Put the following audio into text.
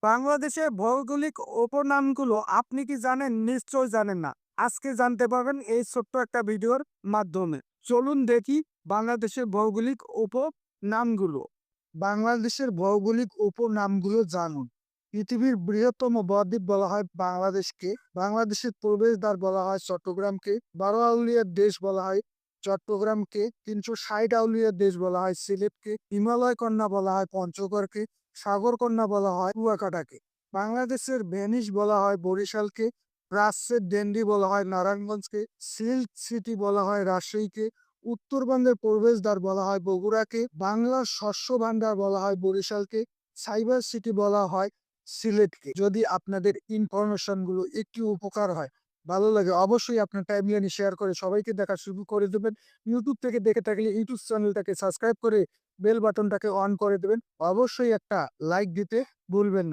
বাংলাদেশের ভৌগোলিক উপনামগুলো আপনি কি জানেন? নিশ্চয় জানেন না। আজকে জানতে পারবেন এই ছোট্ট একটা ভিডিওর মাধ্যমে। চলুন দেখি বাংলাদেশের ভৌগোলিক উপনামগুলো। বাংলাদেশের ভৌগোলিক উপনামগুলো জানুন। পৃথিবীর বৃহত্তম বদ্বীপ বলা হয় বাংলাদেশকে। বাংলাদেশের প্রবেশদ্বার বলা হয় চট্টগ্রামকে। ১২ আউলিয়ার দেশ বলা হয় চট্টগ্রামকে। ৩৬০ আউলিয়ার দেশ বলা হয় সিলেটকে। হিমালয় কন্যা বলা হয় পঞ্চগড়কে। সাগরকন্যা বলা হয় কুয়াকাটাকে। বাংলাদেশের ভেনিস বলা হয় বরিশালকে। প্রাচ্যের ডেন্ডি বলা হয় নারায়ণগঞ্জকে। সিল্ক সিটি বলা হয় রাজশাহীকে। উত্তরবঙ্গের প্রবেশদ্বার বলা হয় বগুড়াকে। বাংলার শস্য ভান্ডার বলা হয় বরিশালকে। সাইবার সিটি বলা হয় সিলেটকে। যদি আপনাদের ইনফরমেশন গুলো একটু উপকার হয়, ভালো লাগে, অবশ্যই আপনার টাইমলাইনে শেয়ার করে সবাইকে দেখা শুরু করে দেবেন। ইউটিউব থেকে দেখে থাকলে ইউটিউব চ্যানেলটাকে সাবস্ক্রাইব করে বেল বাটনটাকে অন করে দেবেন। অবশ্যই একটা লাইক দিতে ভুলবেন না।